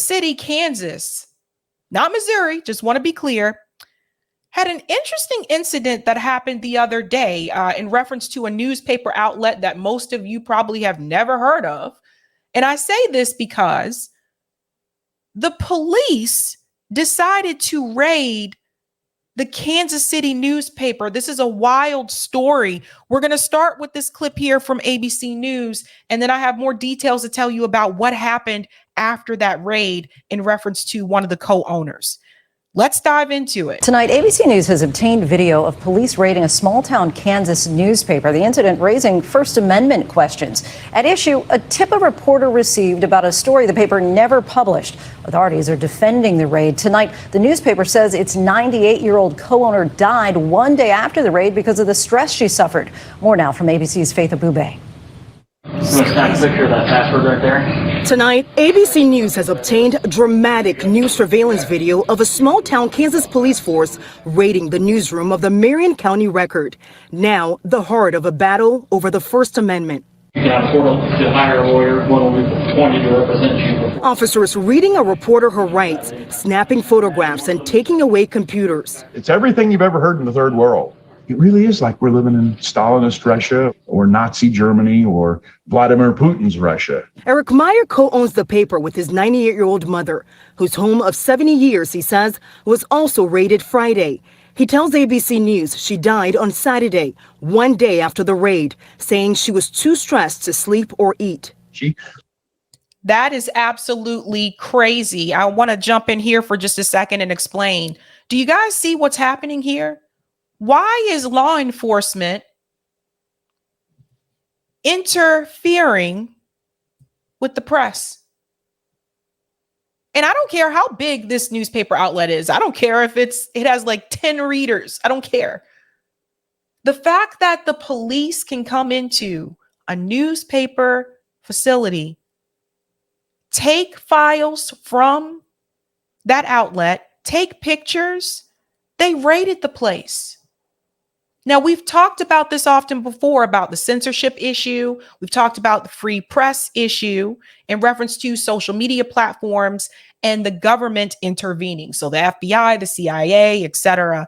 City, Kansas, not Missouri, just want to be clear, had an interesting incident that happened the other day in reference to a newspaper outlet that most of you probably have never heard of. And I say this because the police decided to raid the Kansas City newspaper. This is a wild story. We're going to start with this clip here from ABC News, and then I have more details to tell you about what happened after that raid in reference to one of the co-owners. Let's dive into it. Tonight, ABC News has obtained video of police raiding a small-town Kansas newspaper. The incident raising First Amendment questions. At issue, a tip a reporter received about a story the paper never published. Authorities are defending the raid. Tonight, the newspaper says its 98-year-old co-owner died one day after the raid because of the stress she suffered. More now from ABC's Faith Abube. Snap a picture of that password right there. Tonight, ABC News has obtained a dramatic news surveillance video of a small-town Kansas police force raiding the newsroom of the Marion County Record, now the heart of a battle over the First Amendment. You can afford to hire a lawyer, one will be appointed to represent you. Officers reading a reporter her rights, snapping photographs, and taking away computers. It's everything you've ever heard in the third world. It really is like we're living in Stalinist Russia or Nazi Germany or Vladimir Putin's Russia. Eric Meyer co-owns the paper with his 98-year-old mother, whose home of 70 years, he says, was also raided Friday. He tells ABC News she died on Saturday, one day after the raid, saying she was too stressed to sleep or eat. That is absolutely crazy. I want to jump in here for just a second and explain. Do you guys see what's happening here? Why is law enforcement interfering with the press? And I don't care how big this newspaper outlet is. I don't care if it has like 10 readers. I don't care. The fact that the police can come into a newspaper facility, take files from that outlet, take pictures, they raided the place. Now, we've talked about this often before about the censorship issue. We've talked about the free press issue in reference to social media platforms and the government intervening. So the FBI, the CIA, etc.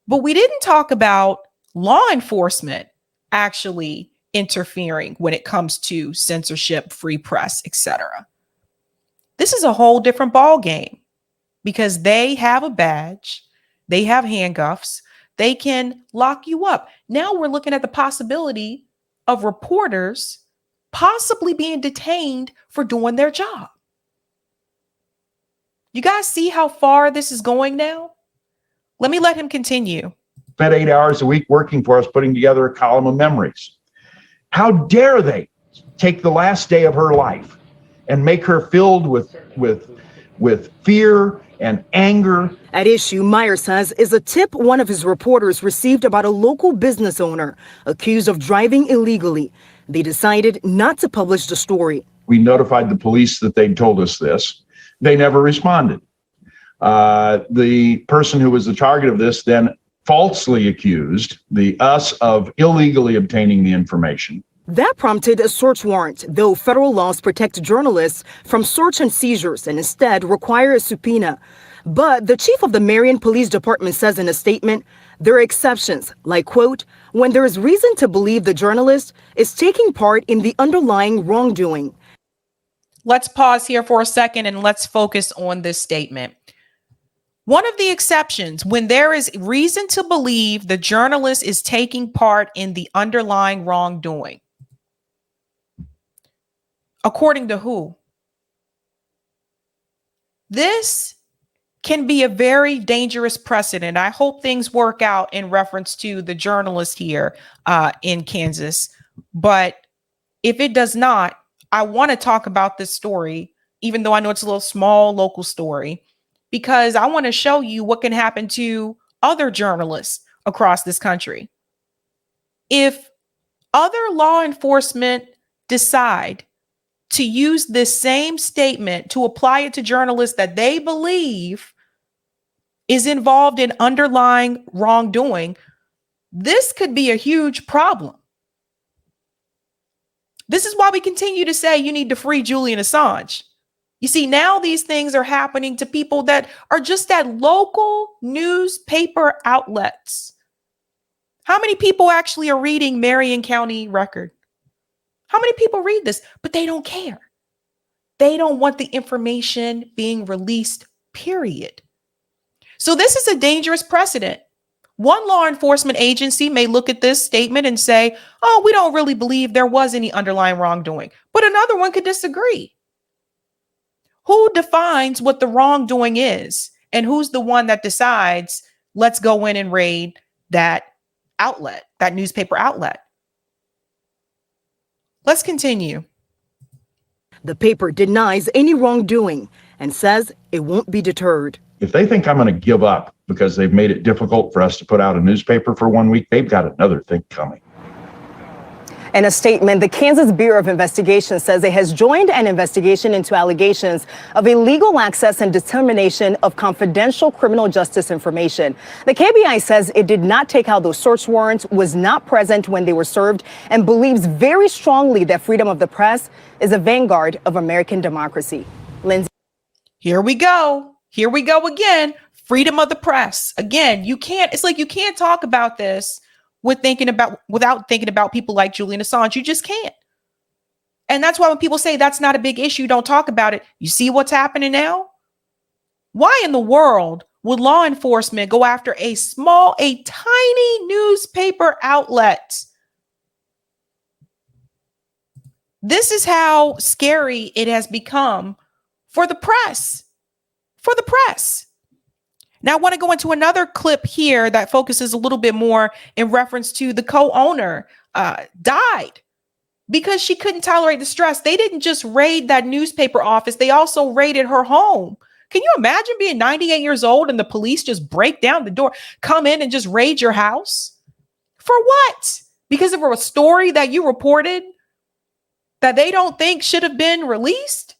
But we didn't talk about law enforcement actually interfering when it comes to censorship, free press, etc. This is a whole different ball game because they have a badge, they have handcuffs. They can lock you up. Now we're looking at the possibility of reporters possibly being detained for doing their job. You guys see how far this is going now? Let me let him continue. Spent 8 hours a week working for us, putting together a column of memories. How dare they take the last day of her life and make her filled with fear and anger. At issue, Meyer says, is a tip one of his reporters received about a local business owner accused of driving illegally. They decided not to publish the story. We notified the police that they'd told us this. They never responded. The person who was the target of this then falsely accused us of illegally obtaining the information. That prompted a search warrant, though federal laws protect journalists from search and seizures and instead require a subpoena. But the chief of the Marion Police Department says in a statement, there are exceptions, like, quote, when there is reason to believe the journalist is taking part in the underlying wrongdoing. Let's pause here for a second and let's focus on this statement. One of the exceptions, when there is reason to believe the journalist is taking part in the underlying wrongdoing. According to who? This can be a very dangerous precedent. I hope things work out in reference to the journalist here in Kansas. But if it does not, I want to talk about this story, even though I know it's a little small local story, because I want to show you what can happen to other journalists across this country. If other law enforcement decide to use this same statement to apply it to journalists that they believe is involved in underlying wrongdoing, this could be a huge problem. This is why we continue to say you need to free Julian Assange. You see, now these things are happening to people that are just at local newspaper outlets. How many people actually are reading Marion County Record? How many people read this? But they don't care. They don't want the information being released, period. So this is a dangerous precedent. One law enforcement agency may look at this statement and say, oh, we don't really believe there was any underlying wrongdoing. But another one could disagree. Who defines what the wrongdoing is? And who's the one that decides, let's go in and raid that outlet, that newspaper outlet? Let's continue. The paper denies any wrongdoing and says it won't be deterred. If they think I'm going to give up because they've made it difficult for us to put out a newspaper for 1 week, they've got another thing coming. In a statement, the Kansas Bureau of Investigation says it has joined an investigation into allegations of illegal access and dissemination of confidential criminal justice information. The KBI says it did not take out those search warrants, was not present when they were served, and believes very strongly that freedom of the press is a vanguard of American democracy. Lindsay. Here we go. Here we go again. Freedom of the press. Again, you can't talk about this without thinking about people like Julian Assange. You just can't. And that's why when people say that's not a big issue, don't talk about it. You see what's happening now? Why in the world would law enforcement go after a tiny newspaper outlet? This is how scary it has become for the press. For the press. Now, I want to go into another clip here that focuses a little bit more in reference to the co-owner died because she couldn't tolerate the stress. They didn't just raid that newspaper office. They also raided her home. Can you imagine being 98 years old and the police just break down the door, come in and just raid your house? For what? Because of a story that you reported that they don't think should have been released?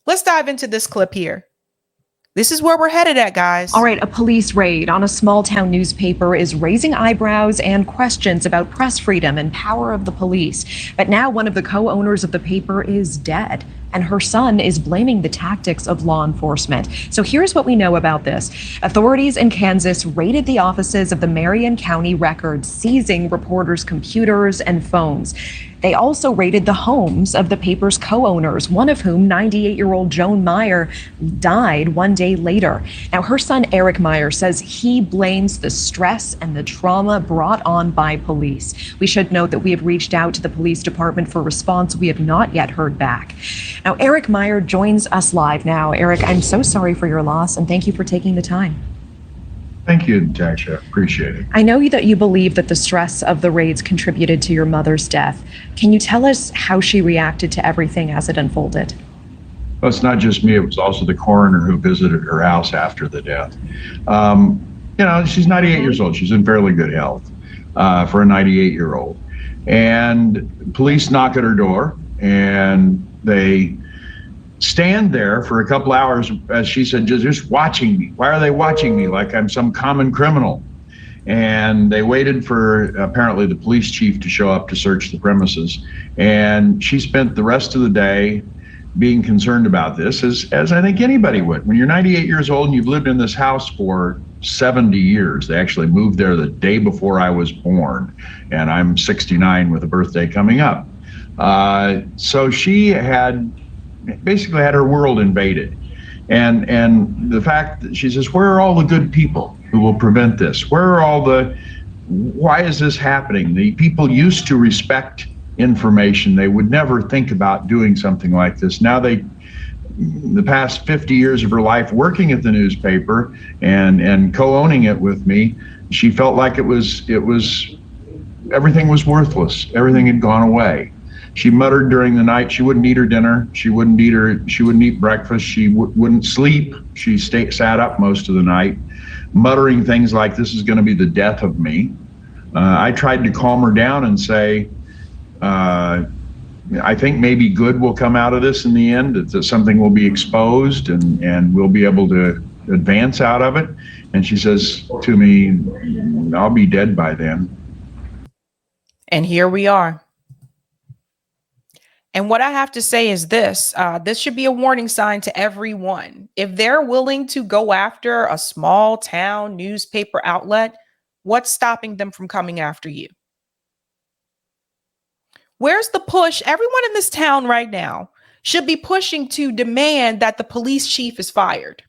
Let's dive into this clip here. This is where we're headed at, guys. All right, a police raid on a small town newspaper is raising eyebrows and questions about press freedom and power of the police. But now one of the co-owners of the paper is dead, and her son is blaming the tactics of law enforcement. So here's what we know about this. Authorities in Kansas raided the offices of the Marion County Record, seizing reporters' computers and phones. They also raided the homes of the paper's co-owners, one of whom, 98-year-old Joan Meyer, died one day later. Now, her son, Eric Meyer, says he blames the stress and the trauma brought on by police. We should note that we have reached out to the police department for response. We have not yet heard back. Now, Eric Meyer joins us live now. Eric, I'm so sorry for your loss, and thank you for taking the time. Thank you, Natasha. Appreciate it. I know that you believe that the stress of the raids contributed to your mother's death. Can you tell us how she reacted to everything as it unfolded? Well, it's not just me. It was also the coroner who visited her house after the death. She's 98 years old. She's in fairly good health for a 98-year-old. And police knock at her door, and they stand there for a couple hours, as she said, just watching me. Why are they watching me like I'm some common criminal? And they waited for apparently the police chief to show up to search the premises. And she spent the rest of the day being concerned about this, as I think anybody would. When you're 98 years old and you've lived in this house for 70 years, they actually moved there the day before I was born, and I'm 69 with a birthday coming up. So she had basically had her world invaded. And the fact that she says, where are all the good people who will prevent this? Why is this happening? The people used to respect information. They would never think about doing something like this. Now the past 50 years of her life working at the newspaper and co-owning it with me, she felt like everything was worthless. Everything had gone away. She muttered during the night. She wouldn't eat her dinner. She wouldn't eat breakfast. She wouldn't sleep. She sat up most of the night, muttering things like, this is going to be the death of me. I tried to calm her down and say, I think maybe good will come out of this in the end, that something will be exposed and we'll be able to advance out of it. And she says to me, I'll be dead by then. And here we are. And what I have to say is this, this should be a warning sign to everyone. If they're willing to go after a small town newspaper outlet, what's stopping them from coming after you? Where's the push? Everyone in this town right now should be pushing to demand that the police chief is fired.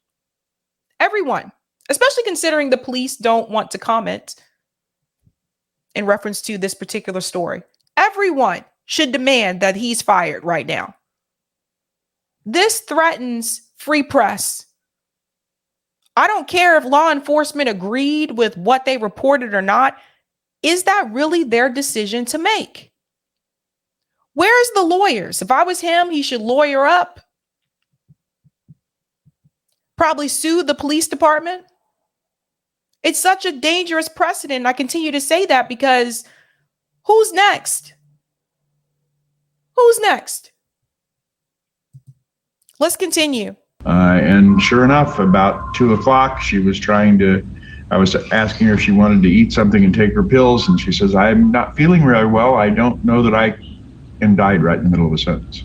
Everyone, especially considering the police don't want to comment in reference to this particular story. Everyone should demand that he's fired right now. This threatens free press. I don't care if law enforcement agreed with what they reported or not. Is that really their decision to make? Where's the lawyers? If I was him, he should lawyer up. Probably sue the police department. It's such a dangerous precedent. I continue to say that because who's next? Who's next? Let's continue. And sure enough, about 2 o'clock, I was asking her if she wanted to eat something and take her pills. And she says, I'm not feeling very well. I don't know that and died right in the middle of a sentence.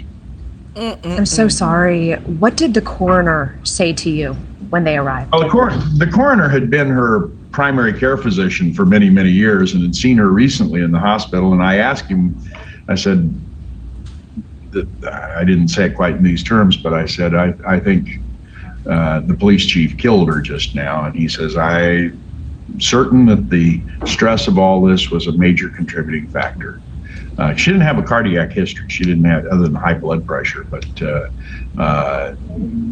I'm so sorry. What did the coroner say to you when they arrived? Oh, the coroner had been her primary care physician for many, many years and had seen her recently in the hospital. And I asked him, I said, I didn't say it quite in these terms, but I said, I think the police chief killed her just now. And he says, I'm certain that the stress of all this was a major contributing factor. She didn't have a cardiac history. She didn't have, other than high blood pressure, but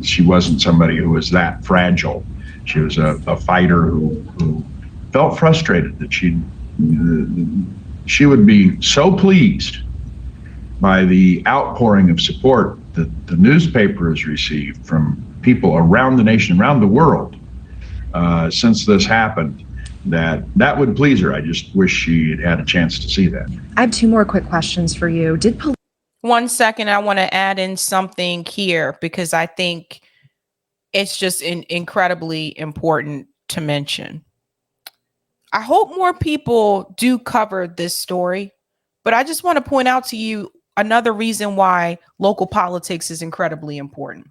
she wasn't somebody who was that fragile. She was a fighter who felt frustrated that she would be so pleased by the outpouring of support that the newspaper has received from people around the nation, around the world, since this happened, that would please her. I just wish she had had a chance to see that. I have 2 more quick questions for you. 1 second, I want to add in something here because I think it's just incredibly important to mention. I hope more people do cover this story, but I just want to point out to you another reason why local politics is incredibly important.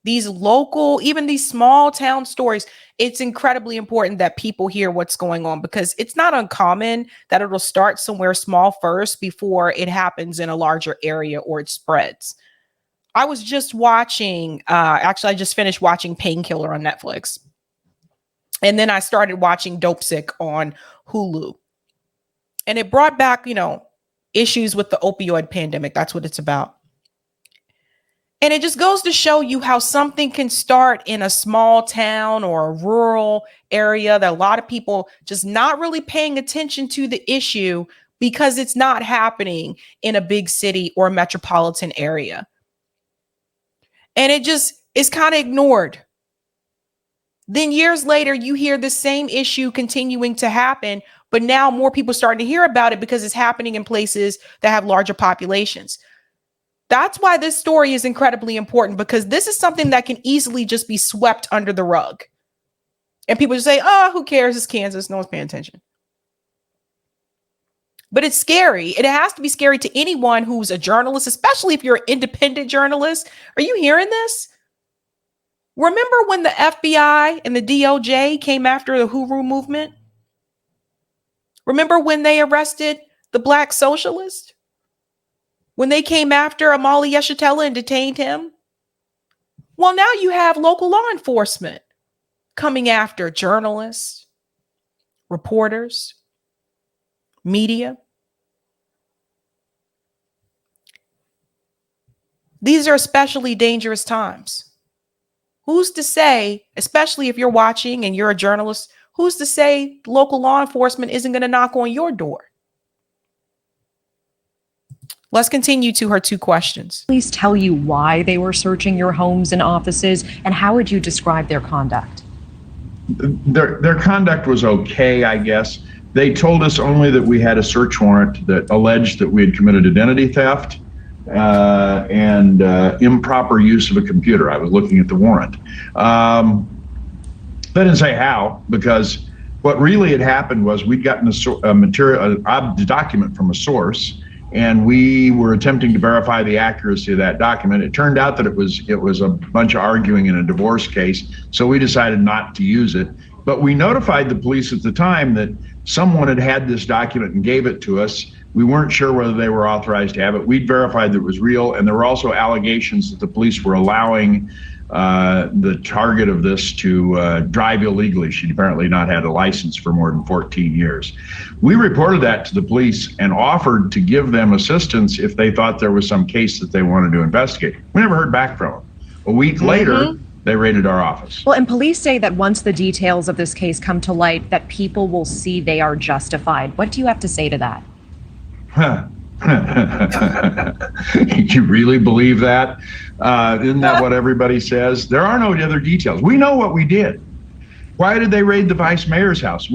These local, even these small town stories, it's incredibly important that people hear what's going on because it's not uncommon that it'll start somewhere small first before it happens in a larger area or it spreads. I was just watching, I just finished watching Painkiller on Netflix. And then I started watching Dope Sick on Hulu. And it brought back, issues with the opioid pandemic. That's what it's about. And it just goes to show you how something can start in a small town or a rural area that a lot of people just not really paying attention to the issue because it's not happening in a big city or a metropolitan area. And it just is kind of ignored. Then years later, you hear the same issue continuing to happen, but now more people starting to hear about it because it's happening in places that have larger populations. That's why this story is incredibly important because this is something that can easily just be swept under the rug. And people just say, oh, who cares? It's Kansas. No one's paying attention. But it's scary. It has to be scary to anyone who's a journalist, especially if you're an independent journalist. Are you hearing this? Remember when the FBI and the DOJ came after the Hooroo movement? Remember when they arrested the Black socialist? When they came after Amali Yeshitela and detained him? Well, now you have local law enforcement coming after journalists, reporters, media. These are especially dangerous times. Who's to say, especially if you're watching and you're a journalist, who's to say local law enforcement isn't going to knock on your door? Let's continue to her 2 questions. Please tell you why they were searching your homes and offices, and how would you describe their conduct? Their conduct was okay, I guess. They told us only that we had a search warrant that alleged that we had committed identity theft and improper use of a computer. I was looking at the warrant. They didn't say how, because what really had happened was we'd gotten a document from a source, and we were attempting to verify the accuracy of that document. It turned out that it was a bunch of arguing in a divorce case, so we decided not to use it. But we notified the police at the time that someone had this document and gave it to us. We weren't sure whether they were authorized to have it. We'd verified that it was real, and there were also allegations that the police were allowing the target of this to drive illegally. She'd apparently not had a license for more than 14 years. We reported that to the police and offered to give them assistance if they thought there was some case that they wanted to investigate. We never heard back from them. A week later, they raided our office. Well, and police say that once the details of this case come to light, that people will see they are justified. What do you have to say to that? You really believe that? Isn't that what everybody says? There are no other details. We know what we did. Why did they raid the vice mayor's house?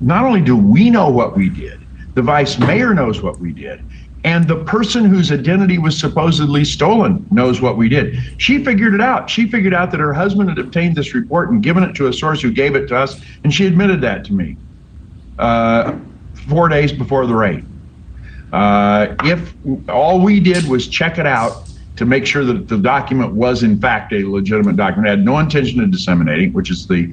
Not only do we know what we did, the vice mayor knows what we did. And the person whose identity was supposedly stolen knows what we did. She figured it out. She figured out that her husband had obtained this report and given it to a source who gave it to us, and she admitted that to me 4 days before the raid. If all we did was check it out to make sure that the document was in fact a legitimate document, had no intention of disseminating, which is the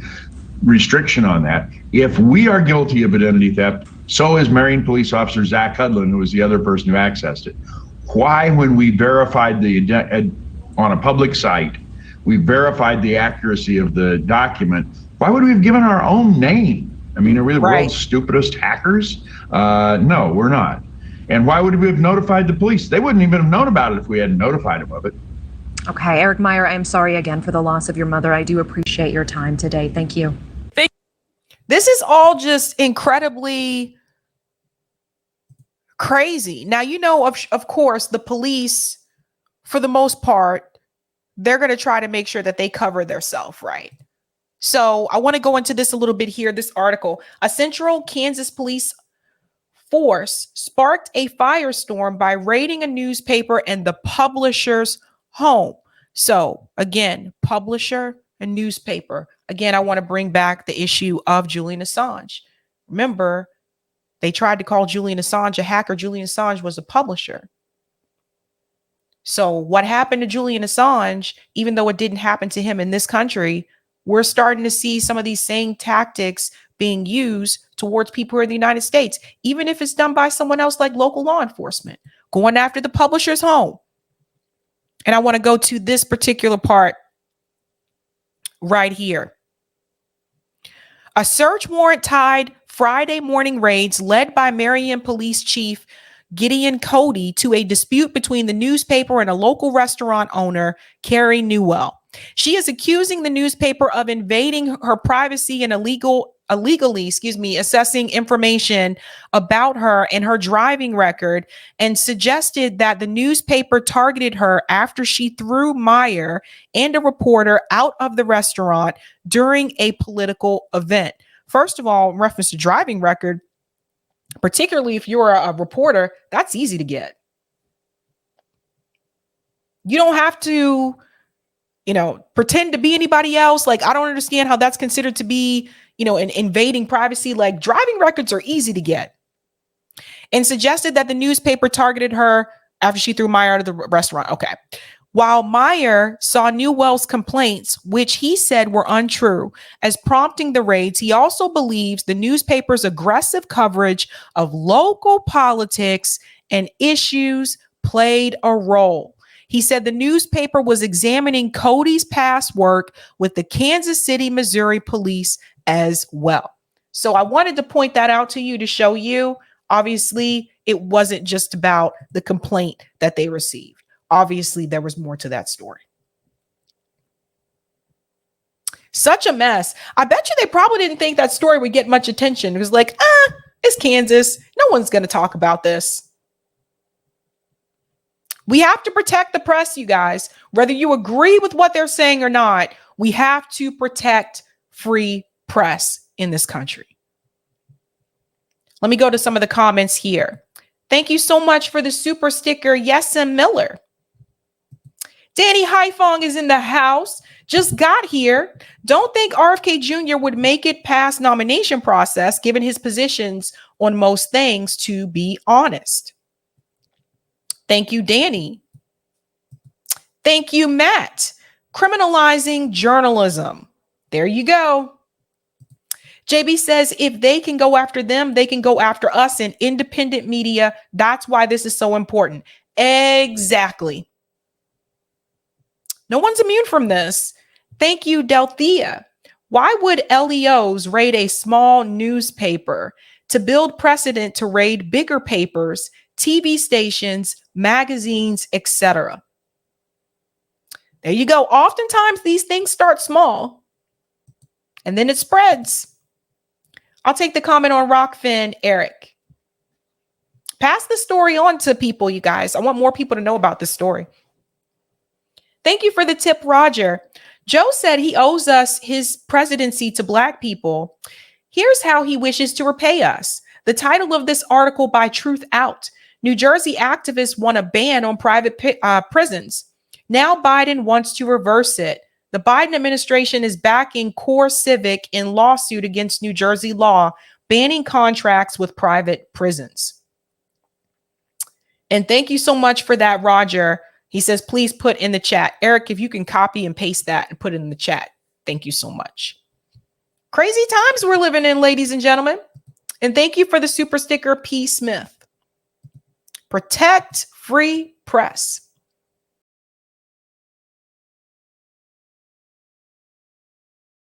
restriction on that. If we are guilty of identity theft, so is Marion police officer Zach Hudlin, who was the other person who accessed it. Why, when we verified on a public site, we verified the accuracy of the document, why would we have given our own name? I mean, are we the world's stupidest hackers? No, we're not. And why would we have notified the police? They wouldn't even have known about it if we hadn't notified them of it. Okay, Eric Meyer, I'm sorry again for the loss of your mother. I do appreciate your time today. Thank you. This is all just incredibly crazy. Now, you know, of course, the police, for the most part, they're going to try to make sure that they cover themselves, right? So I want to go into this a little bit here. This article, a Central Kansas police force sparked a firestorm by raiding a newspaper and the publisher's home. So again, publisher and newspaper. Again, I want to bring back the issue of Julian Assange. Remember, they tried to call Julian Assange a hacker. Julian Assange was a publisher. So what happened to Julian Assange, even though it didn't happen to him in this country, we're starting to see some of these same tactics being used towards people who are in the United States, even if it's done by someone else like local law enforcement, going after the publisher's home. And I want to go to this particular part right here. A search warrant tied Friday morning raids led by Marion Police Chief Gideon Cody to a dispute between the newspaper and a local restaurant owner, Carrie Newell. She is accusing the newspaper of invading her privacy and illegally assessing information about her and her driving record, and suggested that the newspaper targeted her after she threw Meyer and a reporter out of the restaurant during a political event. First of all, in reference to driving record, particularly if you're a reporter, that's easy to get. You don't have to, pretend to be anybody else. Like, I don't understand how that's considered to be, an invading privacy. Like, driving records are easy to get. And suggested that the newspaper targeted her after she threw Meyer out of the restaurant. Okay. While Meyer saw Newell's complaints, which he said were untrue, as prompting the raids, he also believes the newspaper's aggressive coverage of local politics and issues played a role. He said the newspaper was examining Cody's past work with the Kansas City, Missouri police as well. So I wanted to point that out to you to show you, obviously, it wasn't just about the complaint that they received. Obviously, there was more to that story. Such a mess. I bet you they probably didn't think that story would get much attention. It was like, it's Kansas. No one's going to talk about this. We have to protect the press, you guys. Whether you agree with what they're saying or not, we have to protect free press in this country. Let me go to some of the comments here. Thank you so much for the super sticker, Yesem Miller. Danny Haifong is in the house. Just got here. Don't think RFK Jr. would make it past nomination process, given his positions on most things, to be honest. Thank you, Danny. Thank you, Matt. Criminalizing journalism. There you go. JB says, if they can go after them, they can go after us in independent media. That's why this is so important. Exactly. No one's immune from this. Thank you, Delthea. Why would LEOs raid a small newspaper to build precedent to raid bigger papers, TV stations, magazines, etc.? There you go. Oftentimes these things start small and then it spreads. I'll take the comment on Rockfin, Eric. Pass the story on to people, you guys. I want more people to know about this story. Thank you for the tip, Roger. Joe said he owes us his presidency to Black people. Here's how he wishes to repay us. The title of this article by Truth Out. New Jersey activists want a ban on private prisons. Now Biden wants to reverse it. The Biden administration is backing Core Civic in lawsuit against New Jersey law, banning contracts with private prisons. And thank you so much for that, Roger. He says, please put in the chat. Eric, if you can copy and paste that and put it in the chat. Thank you so much. Crazy times we're living in, ladies and gentlemen. And thank you for the super sticker, P. Smith. Protect free press.